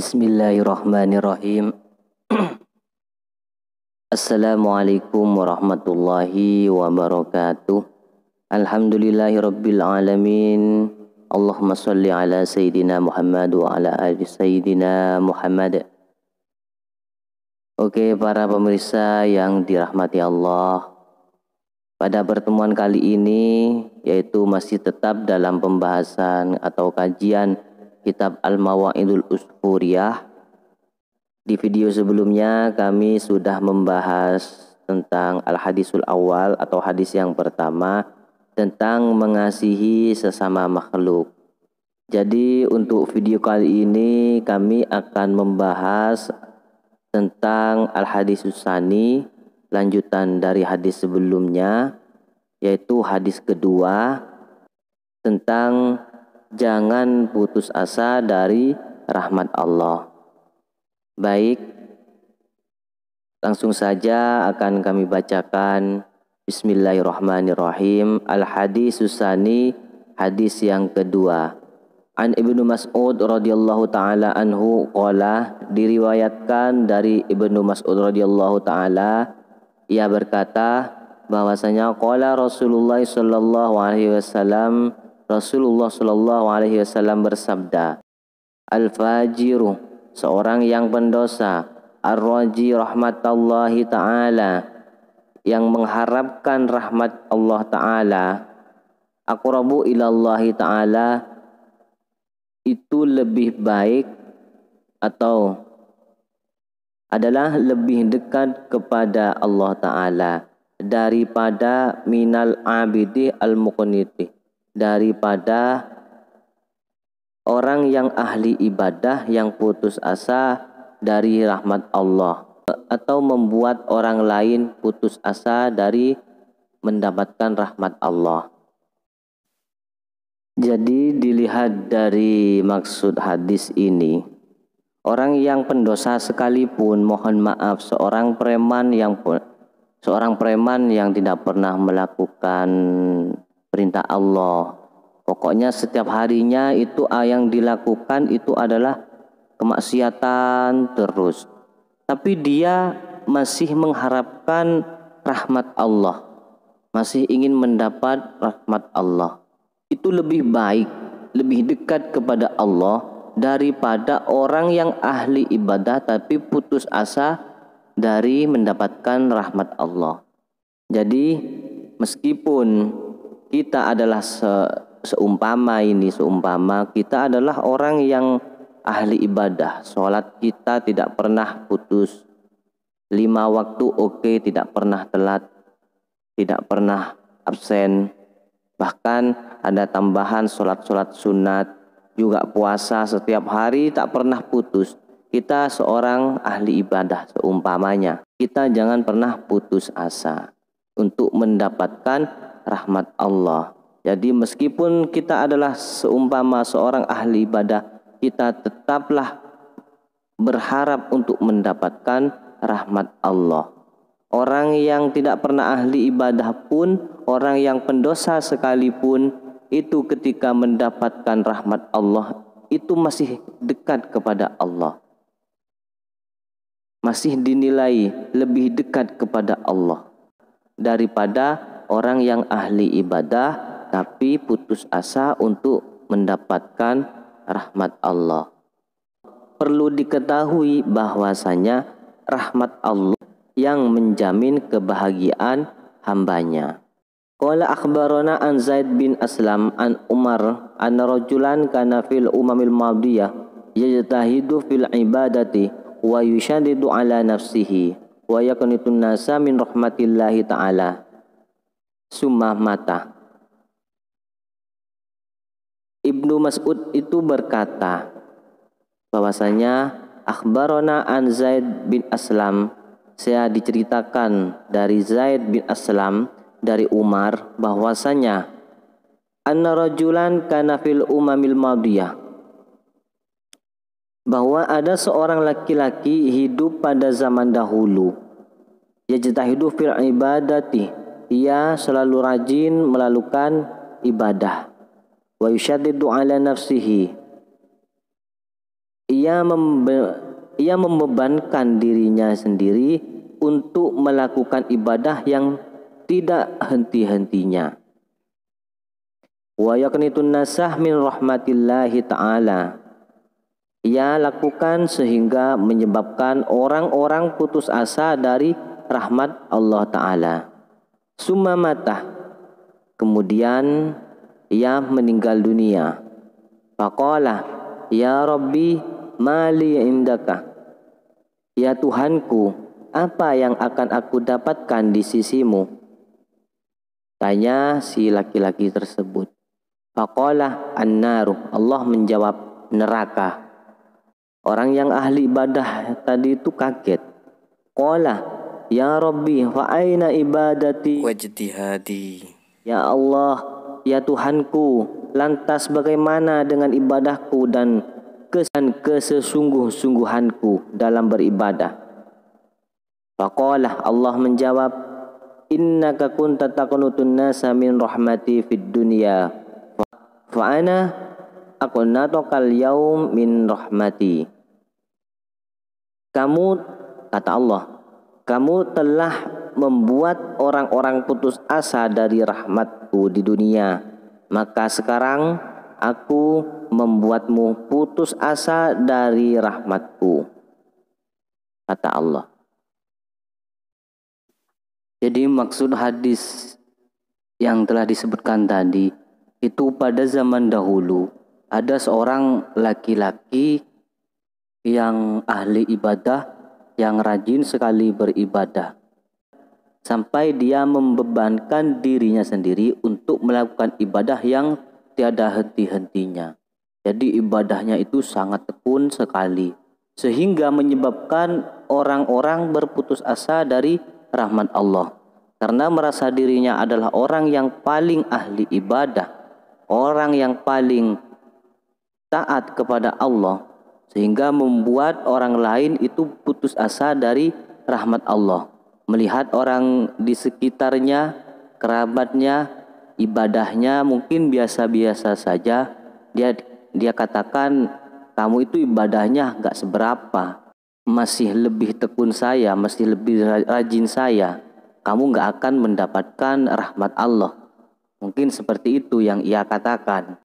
Bismillahirrahmanirrahim. Assalamualaikum warahmatullahi wabarakatuh. Alhamdulillahirabbil alamin. Allahumma shalli ala sayyidina Muhammad wa ala ali sayyidina Muhammad. Oke, para pemirsa yang dirahmati Allah. Pada pertemuan kali ini yaitu masih tetap dalam pembahasan atau kajian Kitab Al-Mawa'idul Usfuriyah. Di video sebelumnya kami sudah membahas tentang Al-Hadisul Awal atau hadis yang pertama tentang mengasihi sesama makhluk. Jadi untuk video kali ini kami akan membahas tentang Al-Hadisus Tsani, lanjutan dari hadis sebelumnya, yaitu hadis kedua tentang jangan putus asa dari rahmat Allah. Baik, langsung saja akan kami bacakan. Bismillahirrahmanirrahim. Al-Hadisus Tsani, hadis yang kedua. An Ibnu Mas'ud radhiyallahu taala anhu qala, diriwayatkan dari Ibnu Mas'ud radhiyallahu taala, ia berkata bahwasanya qala Rasulullah sallallahu alaihi wasallam, Rasulullah sallallahu alaihi wasallam bersabda, al-fajiru, seorang yang pendosa, ar-raji rahmatallahi ta'ala, yang mengharapkan rahmat Allah ta'ala, aqrabu ilallahi ta'ala, itu lebih baik atau adalah lebih dekat kepada Allah ta'ala daripada minal abidi al-muqniti, daripada orang yang ahli ibadah yang putus asa dari rahmat Allah, atau membuat orang lain putus asa dari mendapatkan rahmat Allah. Jadi dilihat dari maksud hadis ini, orang yang pendosa sekalipun, mohon maaf, seorang preman yang tidak pernah melakukan perintah Allah, pokoknya setiap harinya itu yang dilakukan itu adalah kemaksiatan terus, tapi dia masih mengharapkan rahmat Allah, masih ingin mendapat rahmat Allah, itu lebih baik, lebih dekat kepada Allah daripada orang yang ahli ibadah tapi putus asa dari mendapatkan rahmat Allah. Jadi meskipun kita adalah seumpama kita adalah orang yang ahli ibadah, sholat kita tidak pernah putus, 5 waktu oke, tidak pernah telat, tidak pernah absen, bahkan ada tambahan sholat sunat, juga puasa setiap hari tak pernah putus. Kita seorang ahli ibadah seumpamanya, kita jangan pernah putus asa untuk mendapatkan rahmat Allah. Jadi meskipun kita adalah seumpama seorang ahli ibadah, kita tetaplah berharap untuk mendapatkan rahmat Allah. Orang yang tidak pernah ahli ibadah pun, orang yang pendosa sekalipun, itu ketika mendapatkan rahmat Allah, itu masih dekat kepada Allah, masih dinilai lebih dekat kepada Allah daripada orang yang ahli ibadah tapi putus asa untuk mendapatkan rahmat Allah. Perlu diketahui bahwasanya rahmat Allah yang menjamin kebahagiaan hambanya. Qala akhbarana an Zaid bin Aslam an Umar anna rajulan kana fil umamil madiyah yajtahidu fil ibadati wa yushadidu ala nafsihi wa yaqnitun nasa min rahmatillahi ta'ala summa mata. Ibnu Mas'ud itu berkata bahwasanya akhbarana an Zaid bin Aslam, saya diceritakan dari Zaid bin Aslam dari Umar bahwasanya anna rajulan kana fil umamil madiyah, bahwa ada seorang laki-laki hidup pada zaman dahulu, yajtahidu fil ibadati, ia selalu rajin melakukan ibadah, wa yusyaddidu ala nafsihi, ia membebankan dirinya sendiri untuk melakukan ibadah yang tidak henti-hentinya. Wa yaqnitun nasah min rahmatillahi ta'ala. Ia lakukan sehingga menyebabkan orang-orang putus asa dari rahmat Allah Ta'ala. Summa matah, kemudian ia meninggal dunia. Faqala, ya Rabbi, mali indaka. Ya Tuhanku, apa yang akan aku dapatkan di sisimu? Tanya si laki-laki tersebut. Faqala an-naru. Allah menjawab, neraka. Orang yang ahli ibadah tadi itu kaget. Qala, ya Rabbi, fa aina ibadati wajtihadi. Ya Allah, ya Tuhanku, lantas bagaimana dengan ibadahku dan kesesungguh-sungguhanku dalam beribadah? Faqala, Allah menjawab, innaka kunta taqnutun nasa min rahmati fid dunya fa ana aqnatokal yaum min rahmati. Kamu, kata Allah, kamu telah membuat orang-orang putus asa dari rahmatku di dunia, maka sekarang aku membuatmu putus asa dari rahmatku, kata Allah. Jadi maksud hadis yang telah disebutkan tadi itu, pada zaman dahulu ada seorang laki-laki yang ahli ibadah, yang rajin sekali beribadah, sampai dia membebankan dirinya sendiri untuk melakukan ibadah yang tiada henti-hentinya. Jadi ibadahnya itu sangat tekun sekali, sehingga menyebabkan orang-orang berputus asa dari rahmat Allah, karena merasa dirinya adalah orang yang paling ahli ibadah, orang yang paling taat kepada Allah, sehingga membuat orang lain itu putus asa dari rahmat Allah. Melihat orang di sekitarnya, kerabatnya, ibadahnya mungkin biasa-biasa saja, dia katakan, kamu itu ibadahnya gak seberapa, masih lebih tekun saya, masih lebih rajin saya, kamu gak akan mendapatkan rahmat Allah. Mungkin seperti itu yang ia katakan.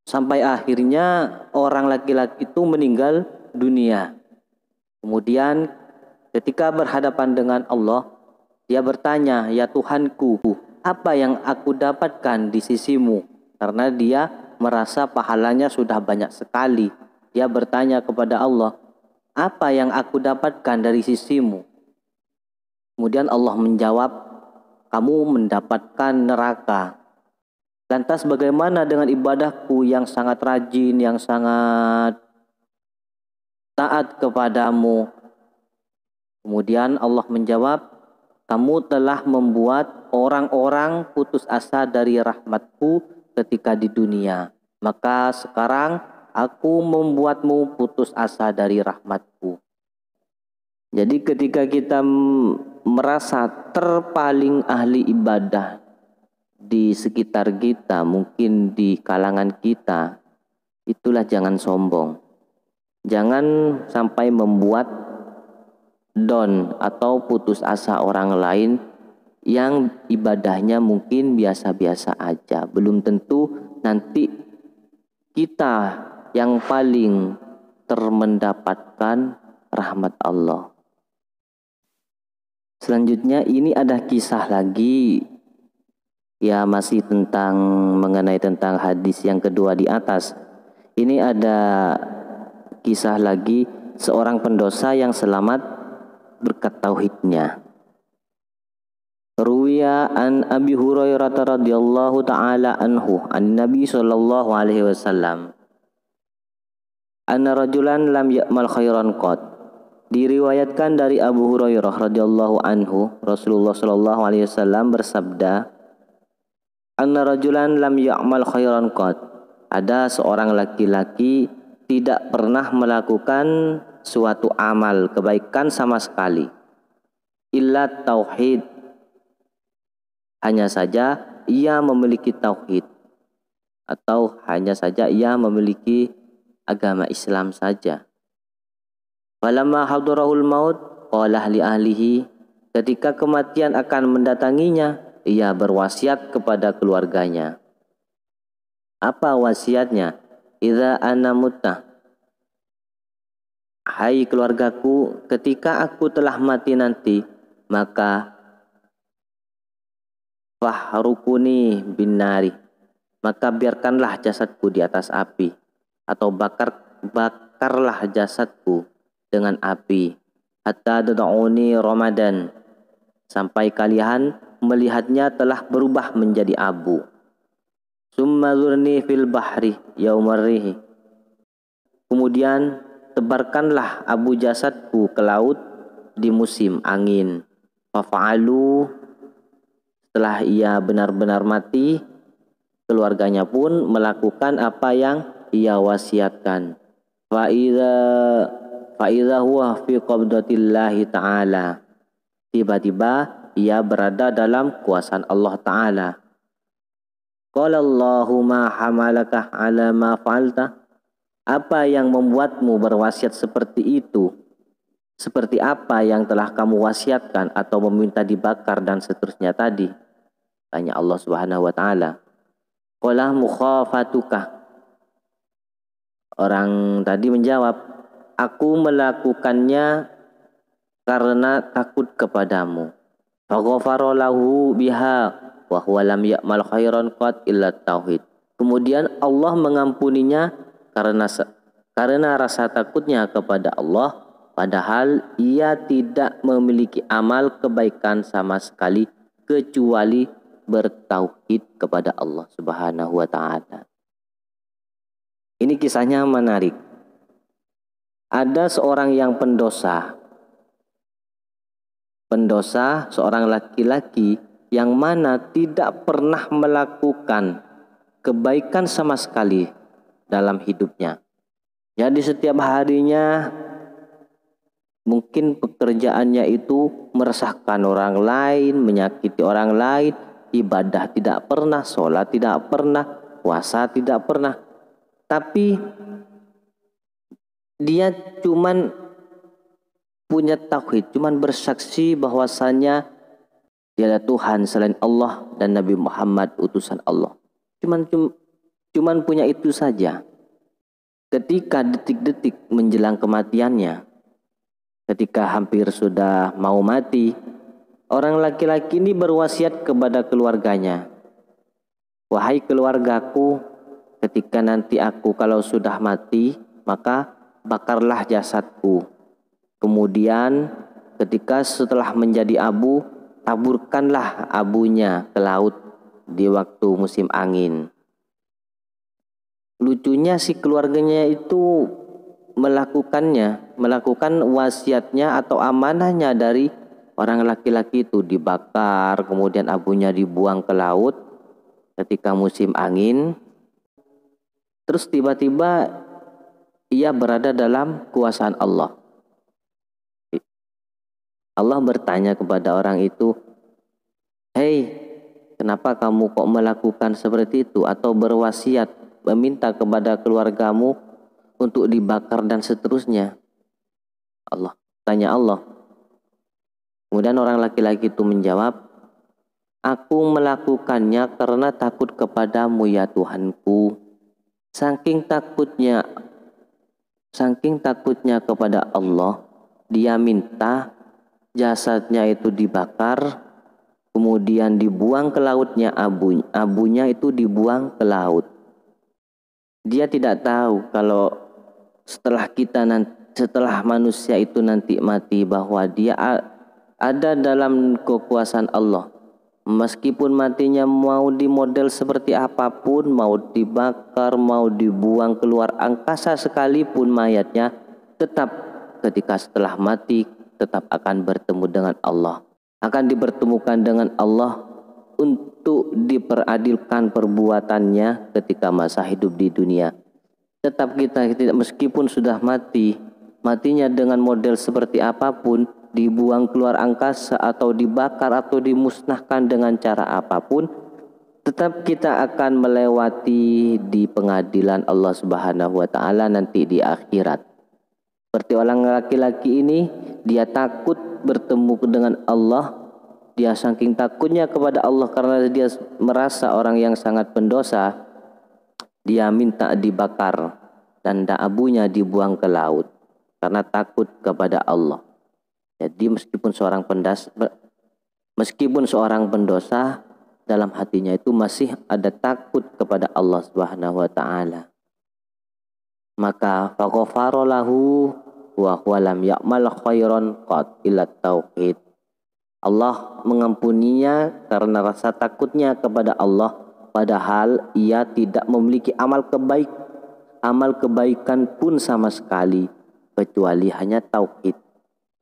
Sampai akhirnya orang laki-laki itu meninggal dunia. Kemudian ketika berhadapan dengan Allah, dia bertanya, ya Tuhanku, apa yang aku dapatkan di sisimu? Karena dia merasa pahalanya sudah banyak sekali. Dia bertanya kepada Allah, apa yang aku dapatkan dari sisimu? Kemudian Allah menjawab, kamu mendapatkan neraka. Lantas bagaimana dengan ibadahku yang sangat rajin, yang sangat taat kepadamu? Kemudian Allah menjawab, kamu telah membuat orang-orang putus asa dari rahmatku ketika di dunia. Maka sekarang aku membuatmu putus asa dari rahmatku. Jadi ketika kita merasa terpaling ahli ibadah di sekitar kita, mungkin di kalangan kita, itulah jangan sombong. Jangan sampai membuat down atau putus asa orang lain yang ibadahnya mungkin biasa-biasa aja. Belum tentu nanti kita yang paling mendapatkan rahmat Allah. Selanjutnya ini ada kisah lagi, ya masih mengenai tentang hadis yang kedua di atas. Ini ada kisah lagi seorang pendosa yang selamat berkat tauhidnya. Ruwiya an Abi Hurairah radhiyallahu taala anhu an Nabi sallallahu alaihi wasallam anna rajulan lam ya'mal khairan qad. Diriwayatkan dari Abu Hurairah radhiyallahu anhu, Rasulullah sallallahu alaihi wasallam bersabda, anna rajulan lam ya'mal khairan qad. Ada seorang laki-laki tidak pernah melakukan suatu amal kebaikan sama sekali. Illa tauhid. Hanya saja ia memiliki tauhid. Atau hanya saja ia memiliki agama Islam saja. Falamma hadarahul maut qala li ahlihi, ketika kematian akan mendatanginya, ia berwasiat kepada keluarganya. Apa wasiatnya? Idza ana mutta, hai keluargaku, ketika aku telah mati nanti, maka fahrukuni bin nari, maka biarkanlah jasadku di atas api, atau bakarlah jasadku dengan api, hatta tad'uni ramadan, sampai kalian melihatnya telah berubah menjadi abu. Summa zurni fil bahri yaumarrihi, kemudian tebarkanlah abu jasadku ke laut di musim angin. Fafa'alu, setelah ia benar-benar mati, keluarganya pun melakukan apa yang ia wasiatkan. Fa'idha huwa fi qabdatillahi ta'ala, tiba-tiba ia berada dalam kuasaan Allah Ta'ala. Qala Allahumma hamalaka ala ma fa'alta, apa yang membuatmu berwasiat seperti itu? Seperti apa yang telah kamu wasiatkan atau meminta dibakar dan seterusnya tadi? Tanya Allah Subhanahu wa Ta'ala. Qala mukhafatuka, orang tadi menjawab, aku melakukannya karena takut kepadamu. Faghafara lahu biha wa huwa lam ya'mal khairan qad illa tauhid. Kemudian Allah mengampuninya karena rasa takutnya kepada Allah, padahal ia tidak memiliki amal kebaikan sama sekali kecuali bertauhid kepada Allah Subhanahu wa Ta'ala. Ini kisahnya menarik. Ada seorang yang pendosa, seorang laki-laki yang mana tidak pernah melakukan kebaikan sama sekali dalam hidupnya. Jadi setiap harinya mungkin pekerjaannya itu meresahkan orang lain, menyakiti orang lain, ibadah tidak pernah, sholat tidak pernah, puasa tidak pernah. Tapi dia cuman punya tauhid, cuman bersaksi bahwasanya tiada Tuhan selain Allah dan Nabi Muhammad utusan Allah. Cuman punya itu saja. Ketika detik-detik menjelang kematiannya, ketika hampir sudah mau mati, orang laki-laki ini berwasiat kepada keluarganya. Wahai keluargaku, ketika nanti aku kalau sudah mati, maka bakarlah jasadku. Kemudian ketika setelah menjadi abu, taburkanlah abunya ke laut di waktu musim angin. Lucunya si keluarganya itu melakukan wasiatnya atau amanahnya dari orang laki-laki itu, dibakar, kemudian abunya dibuang ke laut ketika musim angin. Terus tiba-tiba ia berada dalam kuasaan Allah. Allah bertanya kepada orang itu, "Hei, kenapa kamu kok melakukan seperti itu atau berwasiat meminta kepada keluargamu untuk dibakar dan seterusnya?" Allah tanya Allah. Kemudian orang laki-laki itu menjawab, "Aku melakukannya karena takut kepadamu ya Tuhanku." Saking takutnya kepada Allah, dia minta jasadnya itu dibakar, kemudian dibuang ke lautnya, abunya itu dibuang ke laut. Dia tidak tahu kalau setelah manusia itu nanti mati, bahwa dia ada dalam kekuasaan Allah. Meskipun matinya mau dimodel seperti apapun, mau dibakar, mau dibuang keluar angkasa sekalipun mayatnya, tetap ketika setelah mati tetap akan bertemu dengan Allah, akan dipertemukan dengan Allah untuk diperadilkan perbuatannya ketika masa hidup di dunia. Tetap kita meskipun sudah mati, matinya dengan model seperti apapun, dibuang keluar angkasa atau dibakar atau dimusnahkan dengan cara apapun, tetap kita akan melewati di pengadilan Allah Subhanahu wa taala nanti di akhirat. Seperti orang laki-laki ini, dia takut bertemu dengan Allah. Dia saking takutnya kepada Allah karena dia merasa orang yang sangat pendosa, dia minta dibakar dan abunya dibuang ke laut karena takut kepada Allah. Jadi meskipun seorang pendosa, dalam hatinya itu masih ada takut kepada Allah Subhanahu wa taala. Maka faghfara lahu wa huwa lam ya'mal khairan qad illa tauhid. Allah mengampuninya karena rasa takutnya kepada Allah, padahal ia tidak memiliki amal kebaikan pun sama sekali, kecuali hanya tauhid,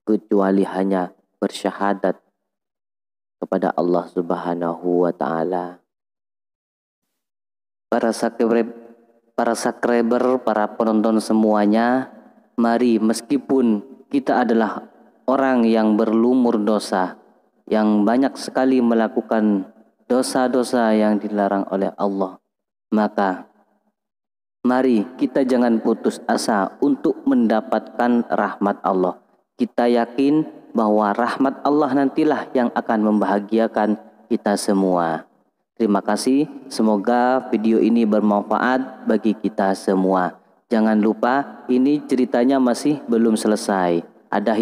kecuali hanya bersyahadat kepada Allah Subhanahu wa taala. Para subscriber, para penonton semuanya, mari meskipun kita adalah orang yang berlumur dosa, yang banyak sekali melakukan dosa-dosa yang dilarang oleh Allah, maka mari kita jangan putus asa untuk mendapatkan rahmat Allah. Kita yakin bahwa rahmat Allah nantilah yang akan membahagiakan kita semua. Terima kasih, semoga video ini bermanfaat bagi kita semua. Jangan lupa, ini ceritanya masih belum selesai. Ada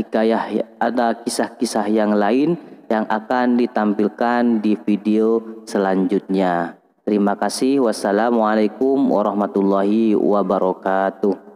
kisah-kisah yang lain yang akan ditampilkan di video selanjutnya. Terima kasih. Wassalamualaikum warahmatullahi wabarakatuh.